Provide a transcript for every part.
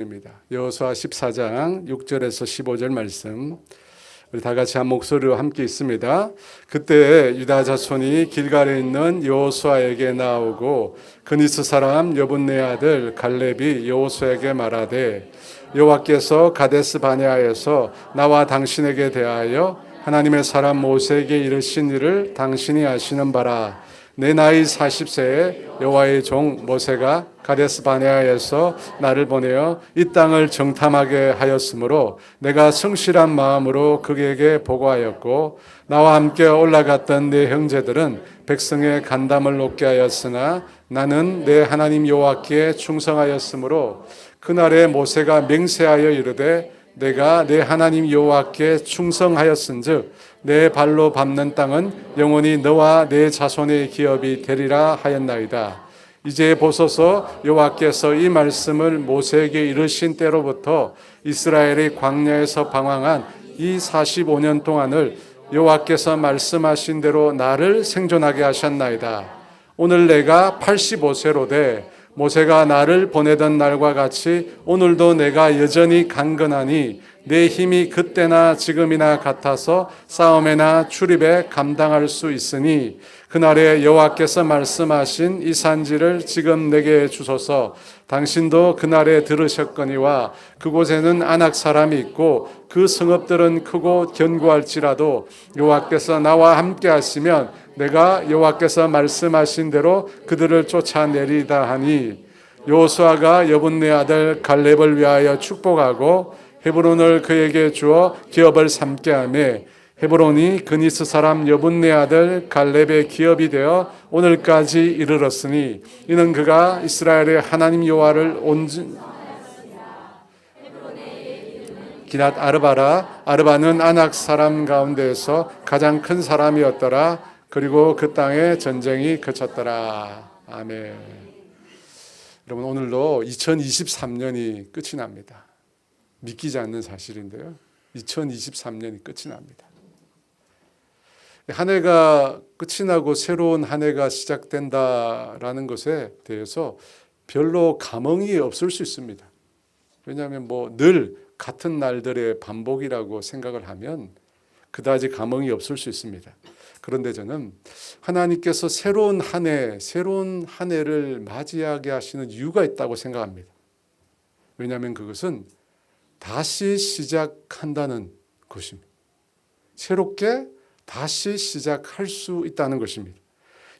입니다. 여호수아 14장 6절에서 15절 말씀 우리 다 같이 한 목소리로 함께 있습니다. 그때 유다 자손이 길갈에 있는 여호수아에게 나오고 그니스 사람 여분네 아들 갈렙이 여호수아에게 말하되 여호와께서 가데스 바네아에서 나와 당신에게 대하여 하나님의 사람 모세에게 이르신 일을 당신이 아시는 바라. 내 나이 40세에 여호와의 종 모세가 가데스 바네아에서 나를 보내어 이 땅을 정탐하게 하였으므로 내가 성실한 마음으로 그에게 보고하였고 나와 함께 올라갔던 내 형제들은 백성의 간담을 높게 하였으나 나는 내 하나님 여호와께 충성하였으므로 그날에 모세가 맹세하여 이르되 내가 내 하나님 여호와께 충성하였은즉 내 발로 밟는 땅은 영원히 너와 내 자손의 기업이 되리라 하였나이다. 이제 보소서 여호와께서 이 말씀을 모세에게 이르신 때로부터 이스라엘의 광야에서 방황한 이 45년 동안을 여호와께서 말씀하신 대로 나를 생존하게 하셨나이다. 오늘 내가 85세로 돼 모세가 나를 보내던 날과 같이 오늘도 내가 여전히 강건하니 내 힘이 그때나 지금이나 같아서 싸움에나 출입에 감당할 수 있으니 그날에 여호와께서 말씀하신 이 산지를 지금 내게 주소서. 당신도 그날에 들으셨거니와 그곳에는 아낙 사람이 있고 그 성읍들은 크고 견고할지라도 여호와께서 나와 함께 하시면 내가 여호와께서 말씀하신 대로 그들을 쫓아내리다 하니 여호수아가 여분네 아들 갈렙을 위하여 축복하고 헤브론을 그에게 주어 기업을 삼게 하며 헤브론이 그니스 사람 여분네 아들 갈렙의 기업이 되어 오늘까지 이르렀으니 이는 그가 이스라엘의 하나님 여호와를 기랏 아르바라. 아르바는 아낙 사람 가운데에서 가장 큰 사람이었더라. 그리고 그 땅에 전쟁이 그쳤더라. 아멘. 여러분, 오늘로 2023년이 끝이 납니다. 믿기지 않는 사실인데요. 2023년이 끝이 납니다. 한 해가 끝이 나고 새로운 한 해가 시작된다라는 것에 대해서 별로 감흥이 없을 수 있습니다. 왜냐하면 늘 같은 날들의 반복이라고 생각을 하면 그다지 감흥이 없을 수 있습니다. 그런데 저는 하나님께서 새로운 한 해를 맞이하게 하시는 이유가 있다고 생각합니다. 왜냐하면 그것은 다시 시작한다는 것입니다. 새롭게 다시 시작할 수 있다는 것입니다.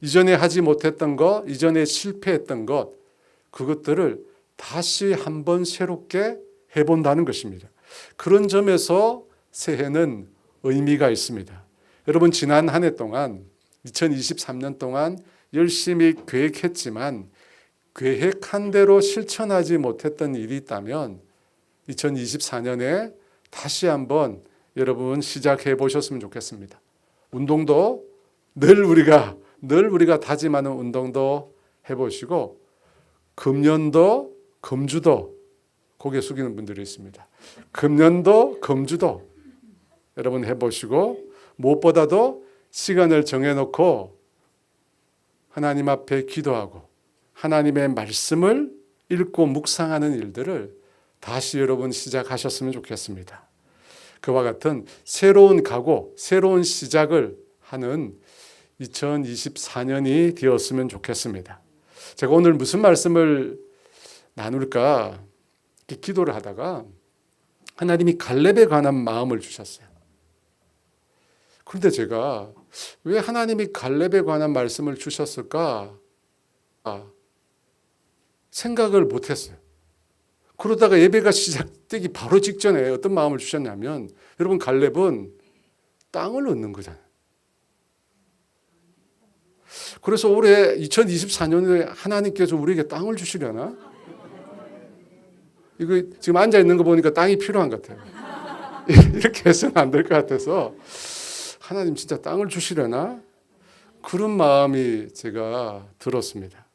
이전에 하지 못했던 것, 이전에 실패했던 것, 그것들을 다시 한번 새롭게 해본다는 것입니다. 그런 점에서 새해는 의미가 있습니다. 여러분, 지난 한 해 동안 2023년 동안 열심히 계획했지만 계획한 대로 실천하지 못했던 일이 있다면 2024년에 다시 한번 여러분 시작해 보셨으면 좋겠습니다. 운동도 늘 우리가 다짐하는 운동도 해보시고 금년도 금주도 고개 숙이는 분들이 있습니다. 금년도 금주도 여러분 해보시고 무엇보다도 시간을 정해놓고 하나님 앞에 기도하고 하나님의 말씀을 읽고 묵상하는 일들을 다시 여러분 시작하셨으면 좋겠습니다. 그와 같은 새로운 각오, 새로운 시작을 하는 2024년이 되었으면 좋겠습니다. 제가 오늘 무슨 말씀을 나눌까 기도를 하다가 하나님이 갈렙에 관한 마음을 주셨어요. 그런데 제가 왜 하나님이 갈렙에 관한 말씀을 주셨을까 생각을 못했어요. 그러다가 예배가 시작되기 바로 직전에 어떤 마음을 주셨냐면 여러분, 갈렙은 땅을 얻는 거잖아요. 그래서 올해 2024년에 하나님께서 우리에게 땅을 주시려나? 이거 지금 앉아있는 거 보니까 땅이 필요한 것 같아요. 이렇게 해서는 안 될 것 같아서 하나님 진짜 땅을 주시려나? 그런 마음이 제가 들었습니다.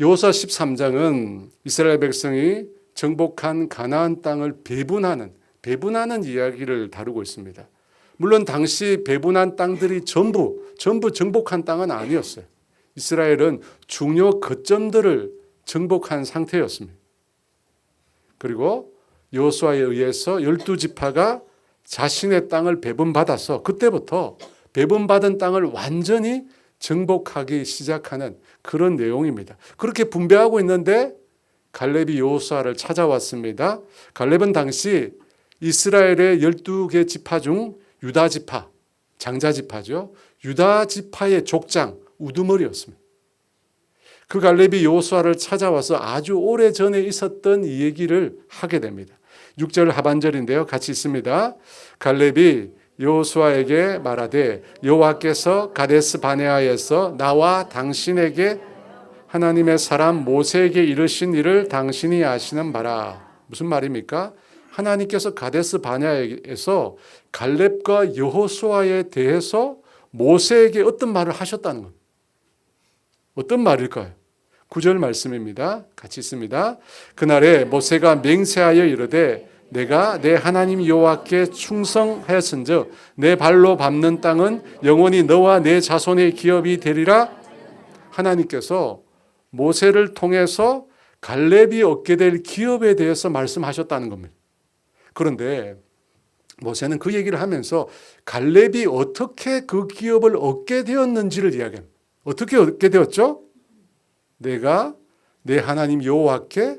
여호수아 13장은 이스라엘 백성이 정복한 가나안 땅을 배분하는 이야기를 다루고 있습니다. 물론 당시 배분한 땅들이 전부 정복한 땅은 아니었어요. 이스라엘은 중요 거점들을 정복한 상태였습니다. 그리고 여호수아에 의해서 12지파가 자신의 땅을 배분받아서 그때부터 배분받은 땅을 완전히 정복하기 시작하는 그런 내용입니다. 그렇게 분배하고 있는데 갈렙이 여호수아를 찾아왔습니다. 갈렙은 당시 이스라엘의 12개 지파 중 유다 지파, 장자 지파죠. 유다 지파의 족장, 우두머리였습니다. 그 갈렙이 여호수아를 찾아와서 아주 오래전에 있었던 이 얘기를 하게 됩니다. 6절 하반절인데요. 같이 있습니다. 갈렙이 여호수아에게 말하되 여호와께서 가데스 바네아에서 나와 당신에게 하나님의 사람 모세에게 이르신 일을 당신이 아시는 바라. 무슨 말입니까? 하나님께서 가데스 바네아에서 갈렙과 여호수아에 대해서 모세에게 어떤 말을 하셨다는 겁니다. 어떤 말일까요? 9절 말씀입니다. 같이 있습니다. 그날에 모세가 맹세하여 이르되 내가 내 하나님 여호와께 충성하였은즉 내 발로 밟는 땅은 영원히 너와 내 자손의 기업이 되리라. 하나님께서 모세를 통해서 갈렙이 얻게 될 기업에 대해서 말씀하셨다는 겁니다. 그런데 모세는 그 얘기를 하면서 갈렙이 어떻게 그 기업을 얻게 되었는지를 이야기합니다. 어떻게 얻게 되었죠? 내가 내 하나님 여호와께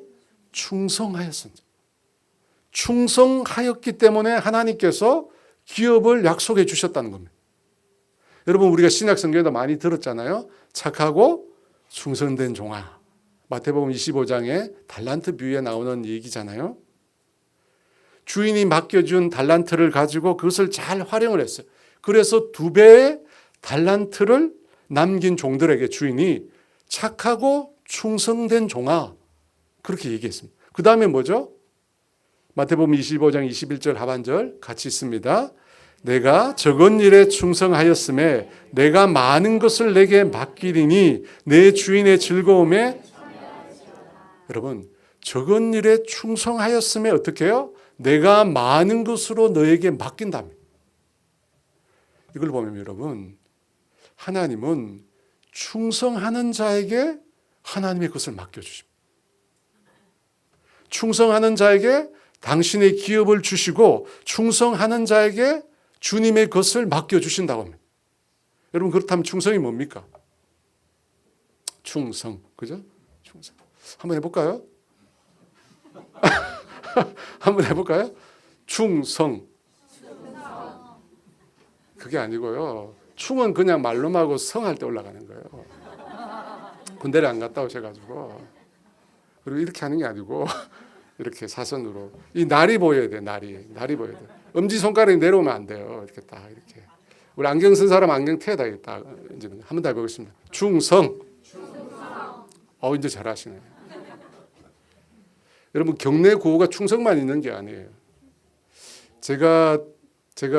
충성하였습니다. 충성하였기 때문에 하나님께서 기업을 약속해 주셨다는 겁니다. 여러분 우리가 신약 성경에도 많이 들었잖아요. 착하고 충성된 종아. 마태복음 25장에 달란트 비유에 나오는 얘기잖아요. 주인이 맡겨준 달란트를 가지고 그것을 잘 활용을 했어요. 그래서 2배의 달란트를 남긴 종들에게 주인이 착하고 충성된 종아 그렇게 얘기했습니다. 그 다음에 뭐죠? 마태복음 25장 21절 하반절 같이 있습니다. 내가 적은 일에 충성하였음에 내가 많은 것을 내게 맡기리니 내 주인의 즐거움에 여러분 적은 일에 충성하였음에 어떻게 해요? 내가 많은 것으로 너에게 맡긴답니다. 이걸 보면 여러분 하나님은 충성하는 자에게 하나님의 것을 맡겨주십니다. 충성하는 자에게 당신의 기업을 주시고 충성하는 자에게 주님의 것을 맡겨주신다고 합니다. 여러분 그렇다면 충성이 뭡니까? 충성, 그죠? 충성. 한번 해볼까요? 한번 해볼까요? 충성. 그게 아니고요. 충은 그냥 말로만 하고 성할 때 올라가는 거예요. 군대를 안 갔다 오셔가지고 그리고 이렇게 하는 게 아니고 이렇게 사선으로 이 날이 보여야 돼. 날이 보여야 돼. 엄지손가락이 내려오면 안 돼요. 이렇게 딱 이렇게. 우리 안경 쓴 사람 안경 태워야겠다. 이제 한 번 더 해보겠습니다. 충성. 이제 잘하시네. 여러분 경내 구호가 충성만 있는 게 아니에요. 제가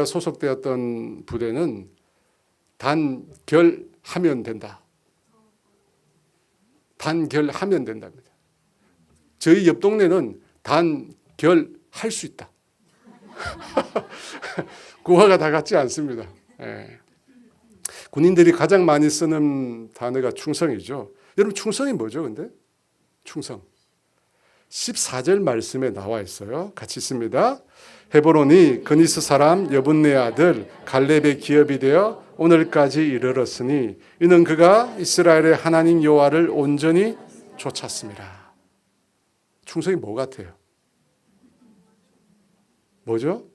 소속되었던 부대는 단결하면 된다. 단결하면 된답니다. 저희 옆 동네는 단결할 수 있다. 구호가 다 같지 않습니다. 군인들이 가장 많이 쓰는 단어가 충성이죠. 여러분 충성이 뭐죠? 근데 충성 14절 말씀에 나와 있어요. 같이 있습니다. 헤브론이 그니스 사람 여분네 아들 갈렙의 기업이 되어 오늘까지 이르렀으니 이는 그가 이스라엘의 하나님 여호와를 온전히 쫓았습니다. 충성이 뭐 같아요? 뭐죠?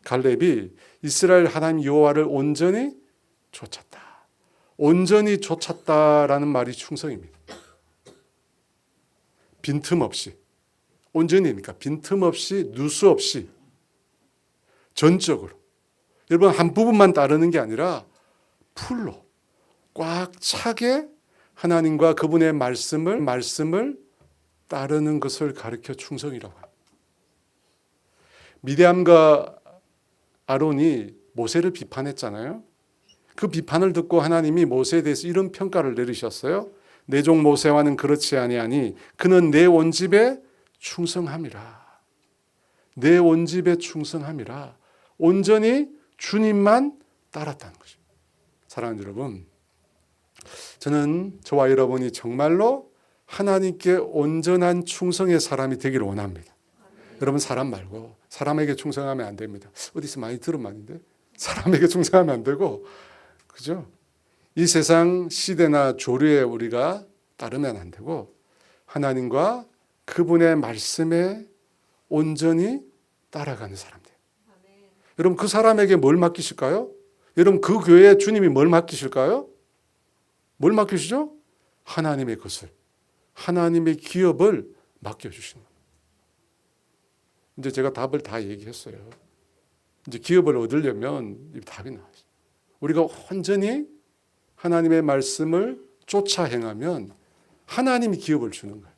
갈렙이 이스라엘 하나님 여호와를 온전히 쫓았다. 온전히 쫓았다라는 말이 충성입니다. 빈틈없이. 온전히니까 빈틈없이 누수 없이 전적으로. 여러분 한 부분만 따르는 게 아니라 풀로 꽉 차게 하나님과 그분의 말씀을 따르는 것을 가르쳐 충성이라고 합니다. 미디암과 아론이 모세를 비판했잖아요. 그 비판을 듣고 하나님이 모세에 대해서 이런 평가를 내리셨어요. 내 종 모세와는 그렇지 아니하니 그는 내 온집에 충성함이라. 내 온집에 충성함이라. 온전히 주님만 따랐다는 것입니다. 사랑하는 여러분, 저는 저와 여러분이 정말로 하나님께 온전한 충성의 사람이 되기를 원합니다. 여러분 사람 말고 사람에게 충성하면 안 됩니다. 어디서 많이 들은 말인데 사람에게 충성하면 안 되고 그죠? 이 세상 시대나 조류에 우리가 따르면 안 되고 하나님과 그분의 말씀에 온전히 따라가는 사람들. 여러분 그 사람에게 뭘 맡기실까요? 여러분 그 교회에 주님이 뭘 맡기실까요? 뭘 맡기시죠? 하나님의 것을, 하나님의 기업을 맡겨주시는 거예요. 이제 제가 답을 다 얘기했어요. 이제 기업을 얻으려면 답이 나와요. 우리가 온전히 하나님의 말씀을 쫓아 행하면 하나님이 기업을 주는 거예요.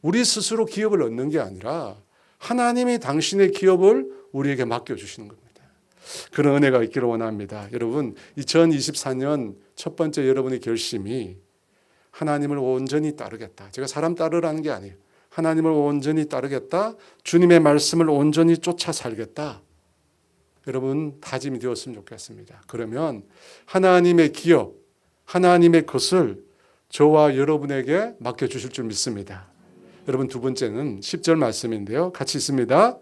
우리 스스로 기업을 얻는 게 아니라 하나님이 당신의 기업을 우리에게 맡겨주시는 겁니다. 그런 은혜가 있기를 원합니다. 여러분 2024년 첫 번째 여러분의 결심이 하나님을 온전히 따르겠다. 제가 사람 따르라는 게 아니에요. 하나님을 온전히 따르겠다. 주님의 말씀을 온전히 쫓아 살겠다. 여러분 다짐이 되었으면 좋겠습니다. 그러면 하나님의 기업, 하나님의 것을 저와 여러분에게 맡겨주실 줄 믿습니다. 여러분 두 번째는 10절 말씀인데요. 같이 있습니다.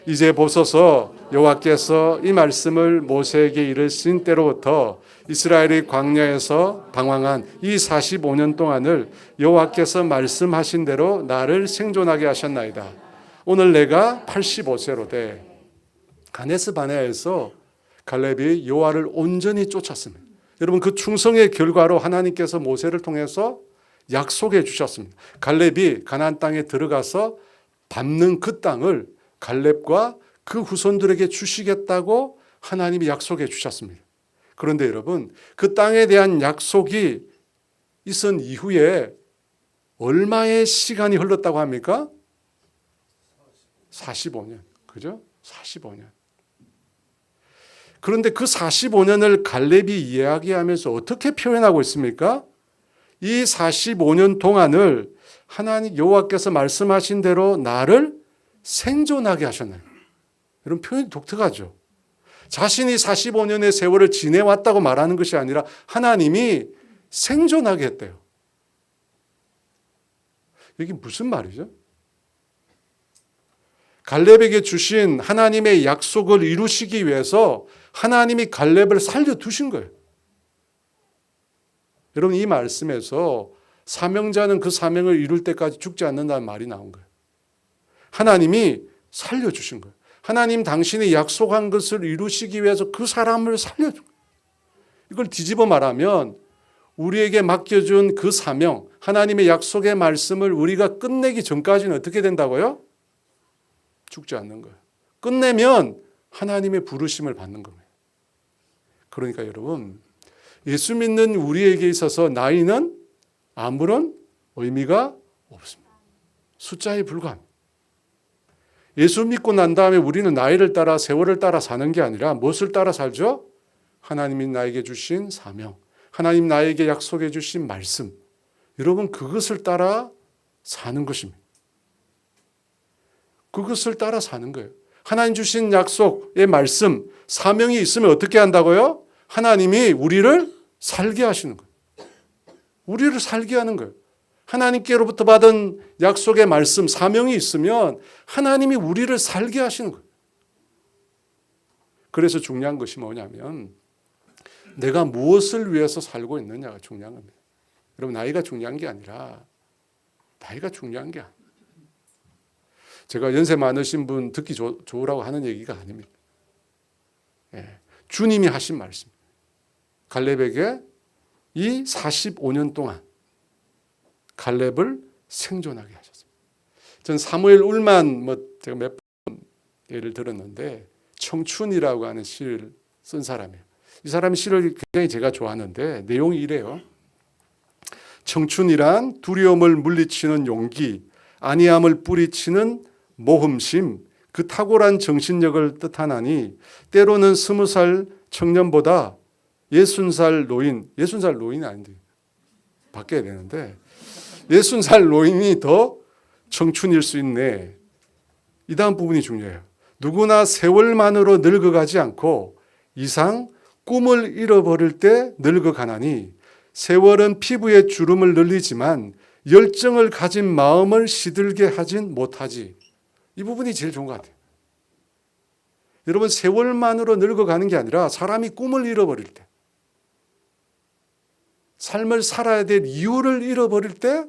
이제 보소서 여호와께서 이 말씀을 모세에게 이르신 때로부터 이스라엘이 광야에서 방황한 이 45년 동안을 여호와께서 말씀하신 대로 나를 생존하게 하셨나이다. 오늘 내가 85세로 돼 가데스 바네아에서 갈렙이 여호와를 온전히 쫓았습니다. 여러분 그 충성의 결과로 하나님께서 모세를 통해서 약속해 주셨습니다. 갈렙이 가나안 땅에 들어가서 밟는 그 땅을 갈렙과 그 후손들에게 주시겠다고 하나님이 약속해 주셨습니다. 그런데 여러분 그 땅에 대한 약속이 있은 이후에 얼마의 시간이 흘렀다고 합니까? 45년. 그죠? 45년. 그런데 그 45년을 갈렙이 이야기하면서 어떻게 표현하고 있습니까? 이 45년 동안을 하나님 여호와께서 말씀하신 대로 나를 생존하게 하셨나요? 이런 표현이 독특하죠. 자신이 45년의 세월을 지내왔다고 말하는 것이 아니라 하나님이 생존하게 했대요. 이게 무슨 말이죠? 갈렙에게 주신 하나님의 약속을 이루시기 위해서 하나님이 갈렙을 살려두신 거예요. 여러분 이 말씀에서 사명자는 그 사명을 이룰 때까지 죽지 않는다는 말이 나온 거예요. 하나님이 살려주신 거예요. 하나님 당신이 약속한 것을 이루시기 위해서 그 사람을 살려준 거예요. 이걸 뒤집어 말하면 우리에게 맡겨준 그 사명, 하나님의 약속의 말씀을 우리가 끝내기 전까지는 어떻게 된다고요? 죽지 않는 거예요. 끝내면 하나님의 부르심을 받는 겁니다. 그러니까 여러분 예수 믿는 우리에게 있어서 나이는 아무런 의미가 없습니다. 숫자에 불과합니다. 예수 믿고 난 다음에 우리는 나이를 따라 세월을 따라 사는 게 아니라 무엇을 따라 살죠? 하나님이 나에게 주신 사명, 하나님 나에게 약속해 주신 말씀, 여러분 그것을 따라 사는 것입니다. 그것을 따라 사는 거예요. 하나님 주신 약속의 말씀, 사명이 있으면 어떻게 한다고요? 하나님이 우리를 살게 하시는 거예요. 우리를 살게 하는 거예요. 하나님께로부터 받은 약속의 말씀, 사명이 있으면 하나님이 우리를 살게 하시는 거예요. 그래서 중요한 것이 뭐냐면 내가 무엇을 위해서 살고 있느냐가 중요한 겁니다. 여러분 나이가 중요한 게 아니라 나이가 중요한 게 아니에요. 제가 연세 많으신 분 듣기 좋으라고 하는 얘기가 아닙니다. 주님이 하신 말씀. 갈렙에게 이 45년 동안 갈렙을 생존하게 하셨습니다. 전 사무엘 울만 제가 몇 번 예를 들었는데 청춘이라고 하는 시를 쓴 사람이에요. 이 사람의 시를 굉장히 제가 좋아하는데 내용이 이래요. 청춘이란 두려움을 물리치는 용기, 안이함을 뿌리치는 모험심, 그 탁월한 정신력을 뜻하나니 때로는 20살 청년보다 60살 노인, 60살 노인이 아닌데 바뀌어야 되는데 60살 노인이 더 청춘일 수 있네. 이 다음 부분이 중요해요. 누구나 세월만으로 늙어가지 않고 이상 꿈을 잃어버릴 때 늙어가나니 세월은 피부의 주름을 늘리지만 열정을 가진 마음을 시들게 하진 못하지. 이 부분이 제일 좋은 것 같아요. 여러분, 세월만으로 늙어가는 게 아니라 사람이 꿈을 잃어버릴 때, 삶을 살아야 될 이유를 잃어버릴 때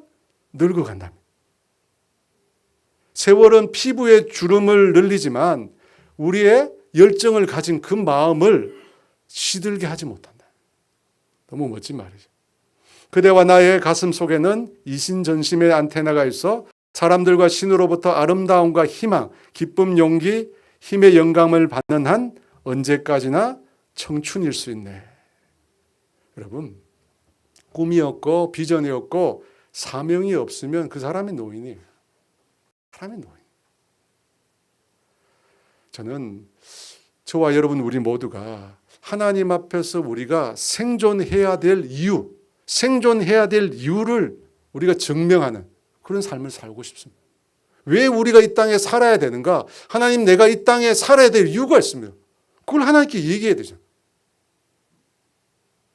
늙어간답니다. 세월은 피부에 주름을 늘리지만 우리의 열정을 가진 그 마음을 시들게 하지 못한다. 너무 멋진 말이죠. 그대와 나의 가슴 속에는 이신전심의 안테나가 있어 사람들과 신으로부터 아름다움과 희망, 기쁨, 용기, 힘의 영감을 받는 한 언제까지나 청춘일 수 있네. 여러분, 꿈이 없고 비전이 없고 사명이 없으면 그 사람이 노인이에요. 사람이 노인. 저는 저와 여러분 우리 모두가 하나님 앞에서 우리가 생존해야 될 이유, 생존해야 될 이유를 우리가 증명하는 그런 삶을 살고 싶습니다. 왜 우리가 이 땅에 살아야 되는가? 하나님, 내가 이 땅에 살아야 될 이유가 있습니다. 그걸 하나님께 얘기해야 되죠.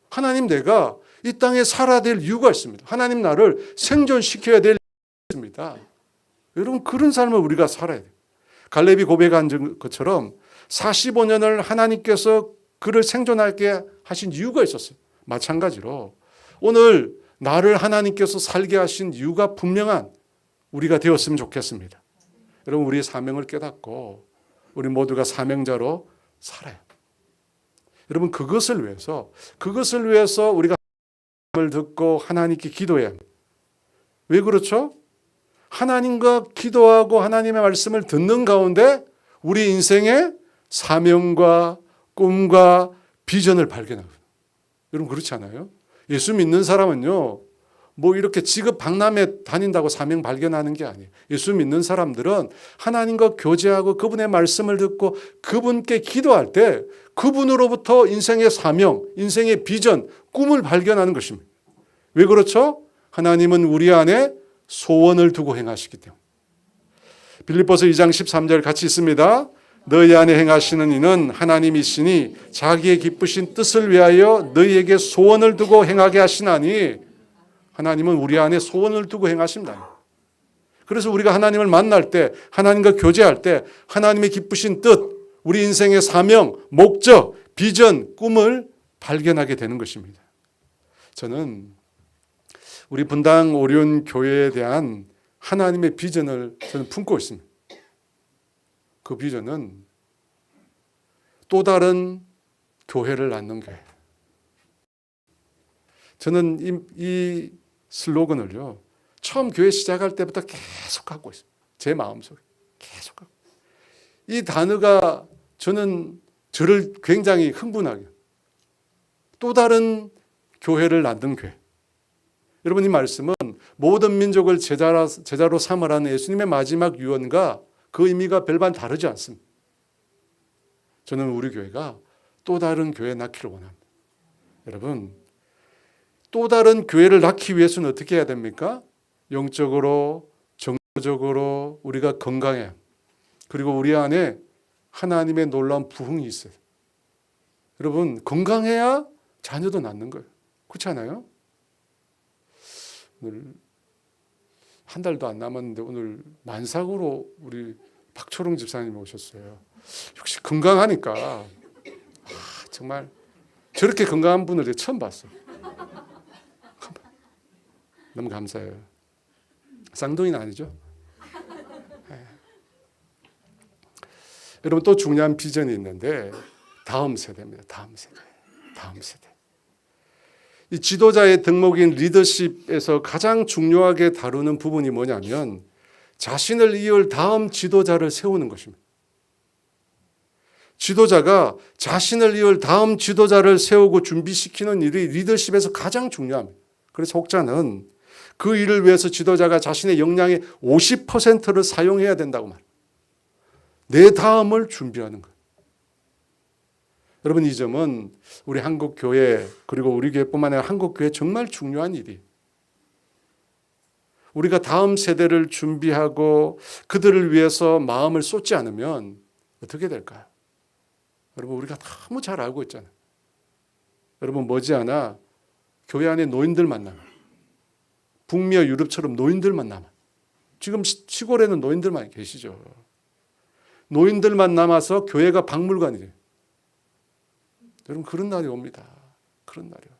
하나님, 내가 이 땅에 살아야 될 이유가 있습니다. 하나님, 나를 생존시켜야 될 이유가 있습니다. 여러분, 그런 삶을 우리가 살아야 돼요. 갈렙이 고백한 것처럼 45년을 하나님께서 그를 생존하게 하신 이유가 있었어요. 마찬가지로 오늘 나를 하나님께서 살게 하신 이유가 분명한 우리가 되었으면 좋겠습니다. 여러분, 우리의 사명을 깨닫고 우리 모두가 사명자로 살아요. 여러분, 그것을 위해서 우리가 하나님을 듣고 하나님께 기도해야 합니다. 왜 그렇죠? 하나님과 기도하고 하나님의 말씀을 듣는 가운데 우리 인생의 사명과 꿈과 비전을 발견하거든요. 여러분, 그렇지 않아요? 예수 믿는 사람은요, 뭐 이렇게 직업 박람회 다닌다고 사명 발견하는 게 아니에요. 예수 믿는 사람들은 하나님과 교제하고 그분의 말씀을 듣고 그분께 기도할 때 그분으로부터 인생의 사명, 인생의 비전, 꿈을 발견하는 것입니다. 왜 그렇죠? 하나님은 우리 안에 소원을 두고 행하시기 때문에. 빌립보서 2장 13절 같이 있습니다. 너희 안에 행하시는 이는 하나님이시니 자기의 기쁘신 뜻을 위하여 너희에게 소원을 두고 행하게 하시나니. 하나님은 우리 안에 소원을 두고 행하십니다. 그래서 우리가 하나님을 만날 때, 하나님과 교제할 때 하나님의 기쁘신 뜻, 우리 인생의 사명, 목적, 비전, 꿈을 발견하게 되는 것입니다. 저는 우리 분당 오륜 교회에 대한 하나님의 비전을 저는 품고 있습니다. 그 비전은 또 다른 교회를 낳는 교회. 저는 이 슬로건을요, 처음 교회 시작할 때부터 계속 갖고 있어요. 제 마음속에 계속 갖고. 이 단어가 저를 굉장히 흥분하게, 또 다른 교회를 낳는 교회. 여러분, 이 말씀은 모든 민족을 제자로 삼으라는 예수님의 마지막 유언과 그 의미가 별반 다르지 않습니다. 저는 우리 교회가 또 다른 교회 낳기를 원합니다. 여러분, 또 다른 교회를 낳기 위해서는 어떻게 해야 됩니까? 영적으로, 정서적으로 우리가 건강해야, 그리고 우리 안에 하나님의 놀라운 부흥이 있어요. 여러분, 건강해야 자녀도 낳는 거예요. 그렇지 않아요? 오늘 한 달도 안 남았는데 오늘 만삭으로 우리 박초롱 집사님 오셨어요. 역시 건강하니까 정말 저렇게 건강한 분을 처음 봤어요. 너무 감사해요. 쌍둥이는 아니죠? 네. 여러분, 또 중요한 비전이 있는데 다음 세대입니다. 다음 세대. 이 지도자의 덕목인 리더십에서 가장 중요하게 다루는 부분이 뭐냐면 자신을 이을 다음 지도자를 세우는 것입니다. 지도자가 자신을 이을 다음 지도자를 세우고 준비시키는 일이 리더십에서 가장 중요합니다. 그래서 혹자는 그 일을 위해서 지도자가 자신의 역량의 50%를 사용해야 된다고 말합니다. 내 다음을 준비하는 거예요. 여러분, 이 점은 우리 한국교회, 그리고 우리 교회뿐만 아니라 한국교회 정말 중요한 일이에요. 우리가 다음 세대를 준비하고 그들을 위해서 마음을 쏟지 않으면 어떻게 될까요? 여러분, 우리가 너무 잘 알고 있잖아요. 여러분, 머지않아 교회 안에 노인들 만나요. 북미와 유럽처럼 노인들만 남아. 지금 시골에는 노인들만 계시죠. 노인들만 남아서 교회가 박물관이에요. 여러분 그런 날이 옵니다. 그런 날이요.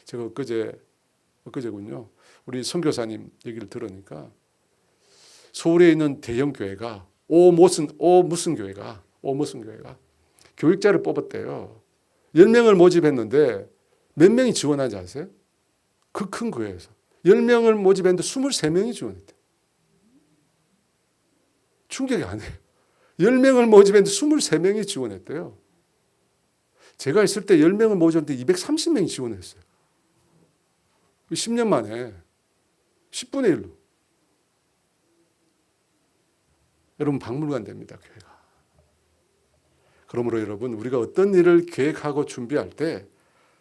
제가 엊그제군요. 우리 선교사님 얘기를 들으니까 서울에 있는 대형 교회가 오무슨 교회가 교육자를 뽑았대요. 10명을 모집했는데 몇 명이 지원하지 아세요? 그 큰 교회에서 10명을 모집했는데 23명이 지원했대요. 충격이 아니에요. 10명을 모집했는데 23명이 지원했대요. 제가 있을 때 10명을 모집했는데 230명이 지원했어요. 10년 만에 10분의 1로. 여러분 박물관 됩니다. 교회가. 그러므로 여러분 우리가 어떤 일을 계획하고 준비할 때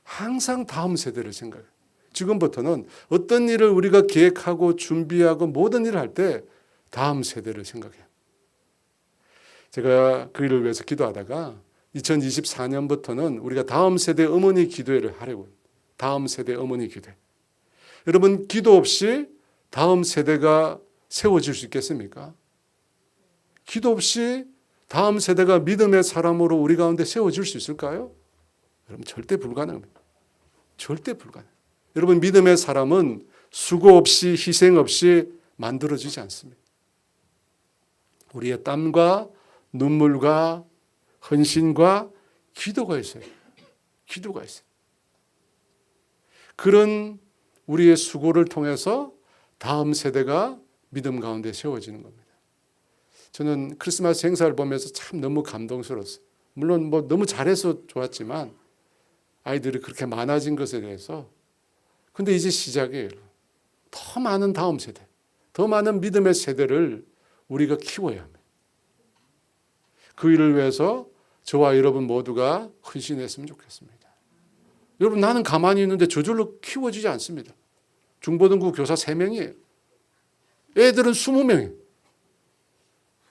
항상 다음 세대를 생각해요. 지금부터는 어떤 일을 우리가 계획하고 준비하고 모든 일을 할 때 다음 세대를 생각해요. 제가 그 일을 위해서 기도하다가 2024년부터는 우리가 다음 세대 어머니 기도회를 하려고 해요. 다음 세대 어머니 기도회. 여러분 기도 없이 다음 세대가 세워질 수 있겠습니까? 기도 없이 다음 세대가 믿음의 사람으로 우리 가운데 세워질 수 있을까요? 여러분 절대 불가능합니다. 절대 불가능. 여러분 믿음의 사람은 수고 없이 희생 없이 만들어지지 않습니다. 우리의 땀과 눈물과 헌신과 기도가 있어요. 기도가 있어요. 그런 우리의 수고를 통해서 다음 세대가 믿음 가운데 세워지는 겁니다. 저는 크리스마스 행사를 보면서 참 너무 감동스러웠어요. 물론 너무 잘해서 좋았지만 아이들이 그렇게 많아진 것에 대해서 근데 이제 시작이에요. 더 많은 다음 세대, 더 많은 믿음의 세대를 우리가 키워야 합니다. 그 일을 위해서 저와 여러분 모두가 헌신했으면 좋겠습니다. 여러분 나는 가만히 있는데 저절로 키워지지 않습니다. 중고등부 교사 3명이에요. 애들은 20명이에요.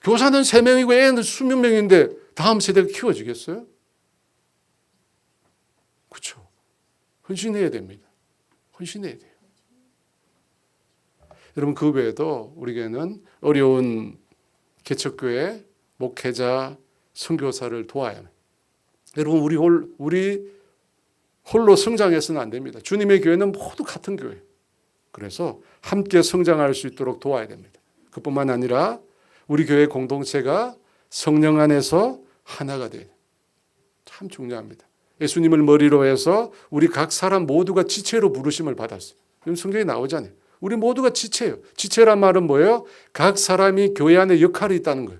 교사는 3명이고 애는 20명인데 다음 세대가 키워지겠어요? 그렇죠. 헌신해야 됩니다. 헌신해야 돼요. 여러분 그 외에도 우리에게는 어려운 개척교회 목회자 선교사를 도와야 합니다. 여러분 우리 홀로 성장해서는 안 됩니다. 주님의 교회는 모두 같은 교회. 그래서 함께 성장할 수 있도록 도와야 됩니다. 그뿐만 아니라 우리 교회 공동체가 성령 안에서 하나가 돼요. 참 중요합니다. 예수님을 머리로 해서 우리 각 사람 모두가 지체로 부르심을 받았어요. 성경에 나오잖아요. 우리 모두가 지체예요. 지체란 말은 뭐예요? 각 사람이 교회 안에 역할이 있다는 거예요.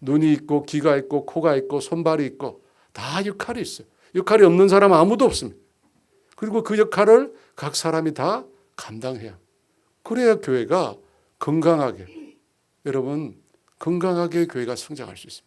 눈이 있고 귀가 있고 코가 있고 손발이 있고 다 역할이 있어요. 역할이 없는 사람은 아무도 없습니다. 그리고 그 역할을 각 사람이 다 감당해야. 그래야 교회가 건강하게 여러분 건강하게 교회가 성장할 수 있습니다.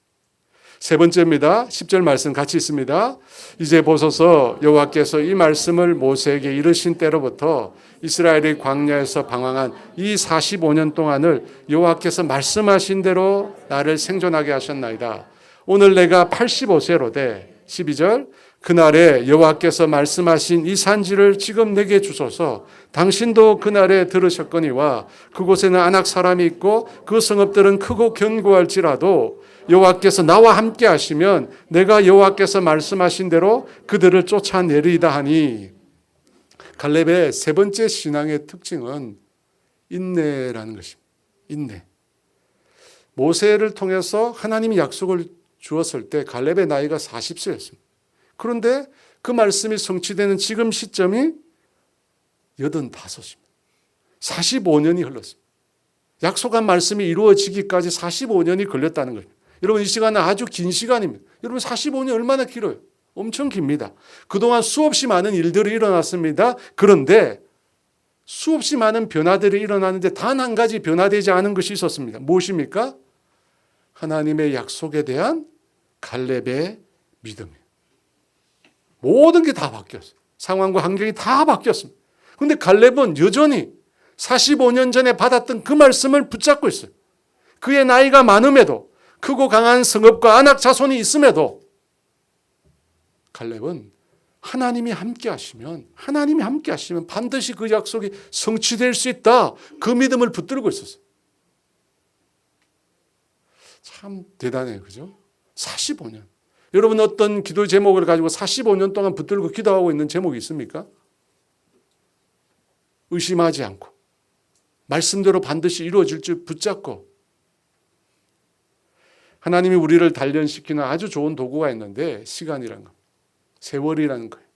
세 번째입니다. 10절 말씀 같이 있습니다. 이제 보소서 여호와께서 이 말씀을 모세에게 이르신 때로부터 이스라엘이 광야에서 방황한 이 45년 동안을 여호와께서 말씀하신 대로 나를 생존하게 하셨나이다. 오늘 내가 85세로 돼 12절 그날에 여호와께서 말씀하신 이 산지를 지금 내게 주소서. 당신도 그날에 들으셨거니와 그곳에는 아낙 사람이 있고 그 성읍들은 크고 견고할지라도 여호와께서 나와 함께 하시면 내가 여호와께서 말씀하신 대로 그들을 쫓아내리이다 하니. 갈렙의 세 번째 신앙의 특징은 인내라는 것입니다. 인내. 모세를 통해서 하나님이 약속을 주었을 때 갈렙의 나이가 40세였습니다. 그런데 그 말씀이 성취되는 지금 시점이 85입니다. 45년이 흘렀습니다. 약속한 말씀이 이루어지기까지 45년이 걸렸다는 거예요. 여러분 이 시간은 아주 긴 시간입니다. 여러분 45년 얼마나 길어요? 엄청 깁니다. 그동안 수없이 많은 일들이 일어났습니다. 그런데 수없이 많은 변화들이 일어나는데 단 한 가지 변화되지 않은 것이 있었습니다. 무엇입니까? 하나님의 약속에 대한 갈렙의 믿음이에요. 모든 게 다 바뀌었어요. 상황과 환경이 다 바뀌었습니다. 그런데 갈렙은 여전히 45년 전에 받았던 그 말씀을 붙잡고 있어요. 그의 나이가 많음에도 크고 강한 성읍과 아낙 자손이 있음에도 갈렙은 하나님이 함께 하시면 반드시 그 약속이 성취될 수 있다. 그 믿음을 붙들고 있었어요. 참 대단해요. 그죠? 45년. 여러분 어떤 기도 제목을 가지고 45년 동안 붙들고 기도하고 있는 제목이 있습니까? 의심하지 않고 말씀대로 반드시 이루어질 줄 붙잡고 하나님이 우리를 단련시키는 아주 좋은 도구가 있는데 시간이라는 거, 세월이라는 거예요.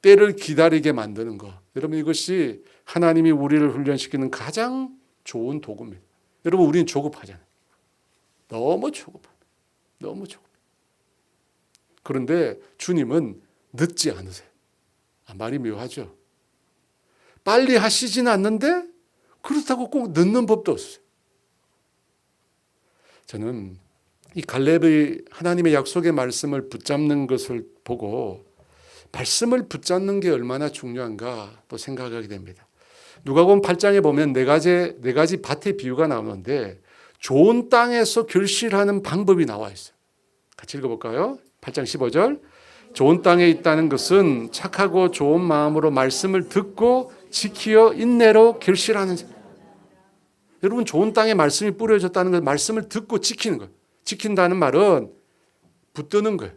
때를 기다리게 만드는 거. 여러분 이것이 하나님이 우리를 훈련시키는 가장 좋은 도구입니다. 여러분 우리는 조급하잖아요. 너무 조급합니다. 너무 조급해요. 그런데 주님은 늦지 않으세요. 말이 묘하죠. 빨리 하시지는 않는데 그렇다고 꼭 늦는 법도 없어요. 저는 이 갈렙의 하나님의 약속의 말씀을 붙잡는 것을 보고 말씀을 붙잡는 게 얼마나 중요한가 또 생각하게 됩니다. 누가복음 8장에 보면 네 가지 밭의 비유가 나오는데 좋은 땅에서 결실하는 방법이 나와 있어요. 같이 읽어볼까요? 8장 15절. 좋은 땅에 있다는 것은 착하고 좋은 마음으로 말씀을 듣고 지키어 인내로 결실하는 자. 여러분 좋은 땅에 말씀이 뿌려졌다는 건 말씀을 듣고 지키는 거예요. 지킨다는 말은 붙드는 거예요.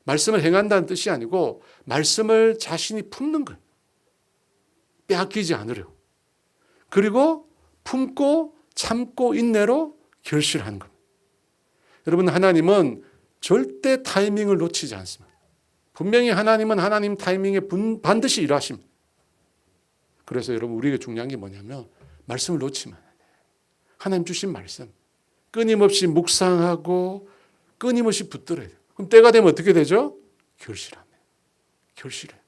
말씀을 행한다는 뜻이 아니고 말씀을 자신이 품는 거예요. 빼앗기지 않으려고. 그리고 품고 참고 인내로 결실하는 겁니다. 여러분 하나님은 절대 타이밍을 놓치지 않습니다. 분명히 하나님은 하나님 타이밍에 반드시 일하십니다. 그래서 여러분 우리에게 중요한 게 뭐냐면 말씀을 놓치면 안 돼요. 하나님 주신 말씀 끊임없이 묵상하고 끊임없이 붙들어야 돼요. 그럼 때가 되면 어떻게 되죠? 결실합니다. 결실해요.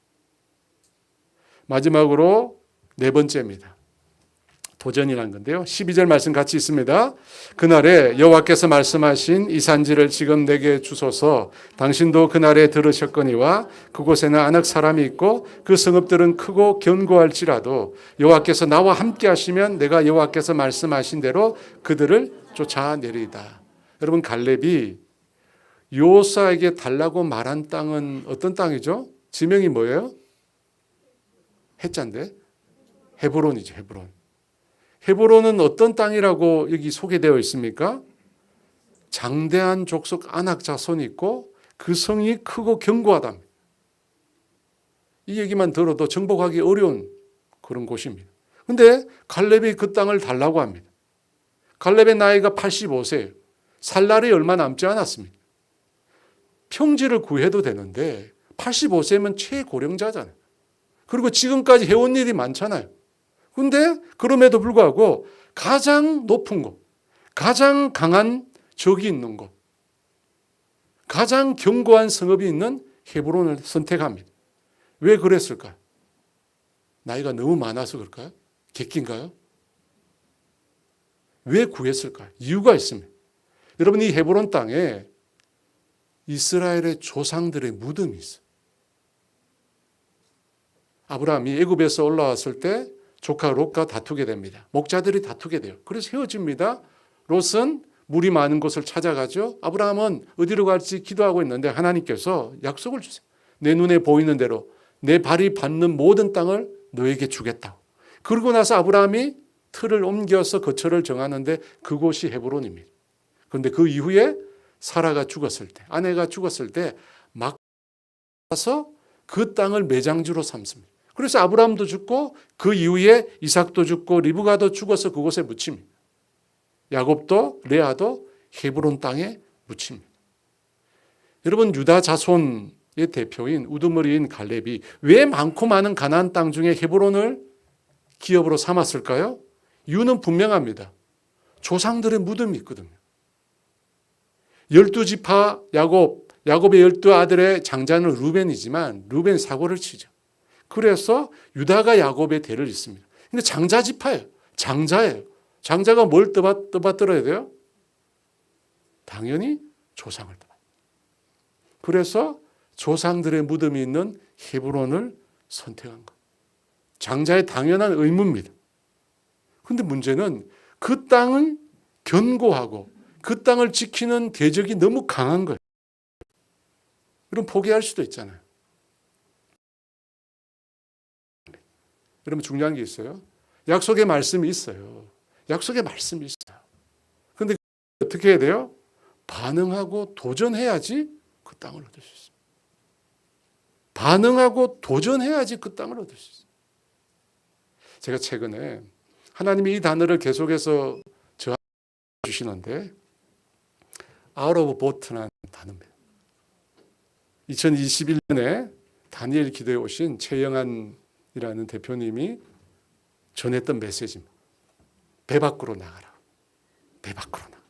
마지막으로 네 번째입니다. 도전이라는 건데요. 12절 말씀 같이 있습니다. 그날에 여호와께서 말씀하신 이 산지를 지금 내게 주소서. 당신도 그날에 들으셨거니와 그곳에는 아낙 사람이 있고 그 성읍들은 크고 견고할지라도 여호와께서 나와 함께 하시면 내가 여호와께서 말씀하신 대로 그들을 쫓아내리이다. 여러분 갈렙이 여호수아에게 달라고 말한 땅은 어떤 땅이죠? 지명이 뭐예요? 해자인데 헤브론이죠. 헤브론. 헤브론은 어떤 땅이라고 여기 소개되어 있습니까? 장대한 족속 아낙 자손이 있고 그 성이 크고 견고하답니다. 이 얘기만 들어도 정복하기 어려운 그런 곳입니다. 그런데 갈렙이 그 땅을 달라고 합니다. 갈렙의 나이가 85세예요. 살 날이 얼마 남지 않았습니다. 평지를 구해도 되는데 85세면 최고령자잖아요. 그리고 지금까지 해온 일이 많잖아요. 그런데 그럼에도 불구하고 가장 높은 곳, 가장 강한 적이 있는 곳, 가장 견고한 성읍이 있는 헤브론을 선택합니다. 왜 그랬을까요? 나이가 너무 많아서 그럴까요? 객기인가요? 왜 구했을까요? 이유가 있습니다. 여러분 이 헤브론 땅에 이스라엘의 조상들의 무덤이 있어요. 아브라함이 애굽에서 올라왔을 때 조카 롯과 다투게 됩니다. 목자들이 다투게 돼요. 그래서 헤어집니다. 롯은 물이 많은 곳을 찾아가죠. 아브라함은 어디로 갈지 기도하고 있는데 하나님께서 약속을 주세요. 내 눈에 보이는 대로 내 발이 닿는 모든 땅을 너에게 주겠다고. 그러고 나서 아브라함이 틀을 옮겨서 거처를 정하는데 그곳이 헤브론입니다. 그런데 그 이후에 사라가 죽었을 때, 아내가 죽었을 때 막 가서 그 땅을 매장지로 삼습니다. 그래서 아브라함도 죽고 그 이후에 이삭도 죽고 리브가도 죽어서 그곳에 묻힙니다. 야곱도 레아도 헤브론 땅에 묻힙니다. 여러분 유다 자손의 대표인 우두머리인 갈렙이 왜 많고 많은 가나안 땅 중에 헤브론을 기업으로 삼았을까요? 이유는 분명합니다. 조상들의 무덤이 있거든요. 12지파 야곱의 12아들의 장자는 루벤이지만 루벤 사고를 치죠. 그래서 유다가 야곱의 대를 잇습니다. 근데 장자 지파예요. 장자예요. 장자가 뭘 떠받들어야 돼요? 당연히 조상을 떠받. 그래서 조상들의 무덤이 있는 헤브론을 선택한 것. 장자의 당연한 의무입니다. 그런데 문제는 그 땅을 견고하고 그 땅을 지키는 대적이 너무 강한 거예요. 그럼 포기할 수도 있잖아요. 여러분 중요한 게 있어요. 약속의 말씀이 있어요. 약속의 말씀이 있어요. 그런데 어떻게 해야 돼요? 반응하고 도전해야지 그 땅을 얻을 수 있어요. 반응하고 도전해야지 그 땅을 얻을 수 있어요. 제가 최근에 하나님이 이 단어를 계속해서 저한테 주시는데 out of boat라는 단어입니다. 2021년에 다니엘 기도에 오신 최영한이라는 대표님이 전했던 메시지입니다. 배 밖으로 나가라. 배 밖으로 나가.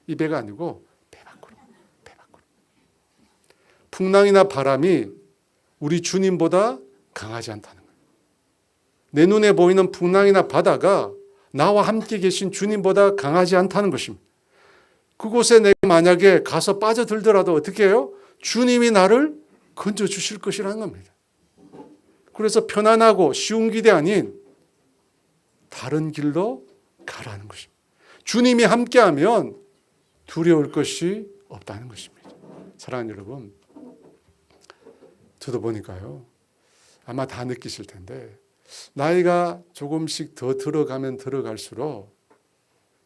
이 배가 아니고 배 밖으로. 배 밖으로. 풍랑이나 바람이 우리 주님보다 강하지 않다는 거예요. 내 눈에 보이는 풍랑이나 바다가 나와 함께 계신 주님보다 강하지 않다는 것입니다. 그곳에 내가 만약에 가서 빠져들더라도 어떻게 해요? 주님이 나를 건져주실 것이라는 겁니다. 그래서 편안하고 쉬운 길이 아닌 다른 길로 가라는 것입니다. 주님이 함께하면 두려울 것이 없다는 것입니다. 사랑하는 여러분, 저도 보니까요, 아마 다 느끼실 텐데 나이가 조금씩 더 들어가면 들어갈수록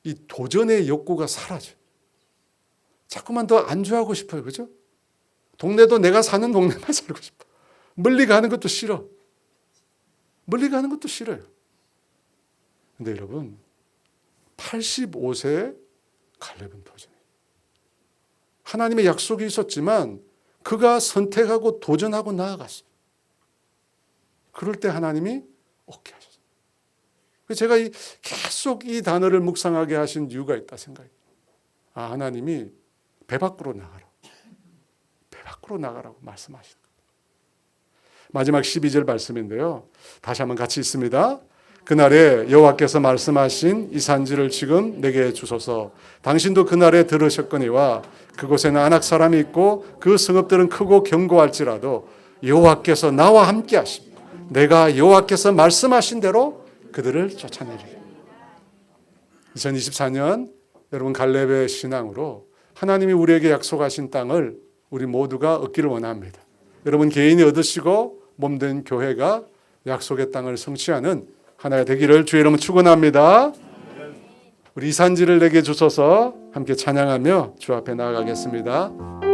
이 도전의 욕구가 사라져요. 자꾸만 더 안주하고 싶어요. 그죠? 동네도 내가 사는 동네만 살고 싶어. 멀리 가는 것도 싫어. 멀리 가는 것도 싫어요. 근데 여러분, 85세에 갈렙은 도전해요. 하나님의 약속이 있었지만 그가 선택하고 도전하고 나아갔어요. 그럴 때 하나님이 오케이 하셨어요. 제가 계속 이 단어를 묵상하게 하신 이유가 있다 생각해요. 아, 하나님이 배 밖으로 나가라. 배 밖으로 나가라고 말씀하시는 거예요. 마지막 12절 말씀인데요. 다시 한번 같이 읽습니다. 그날에 여호와께서 말씀하신 이 산지를 지금 내게 주소서. 당신도 그날에 들으셨거니와 그곳에는 아낙 사람이 있고 그 성읍들은 크고 견고할지라도 여호와께서 나와 함께 하십니다. 내가 여호와께서 말씀하신 대로 그들을 쫓아내리리. 2024년 여러분 갈렙의 신앙으로 하나님이 우리에게 약속하신 땅을 우리 모두가 얻기를 원합니다. 여러분 개인이 얻으시고 몸된 교회가 약속의 땅을 성취하는 하나가 되기를 주의 이름으로 축원합니다. 우리 이 산지를 내게 주소서 함께 찬양하며 주 앞에 나아가겠습니다.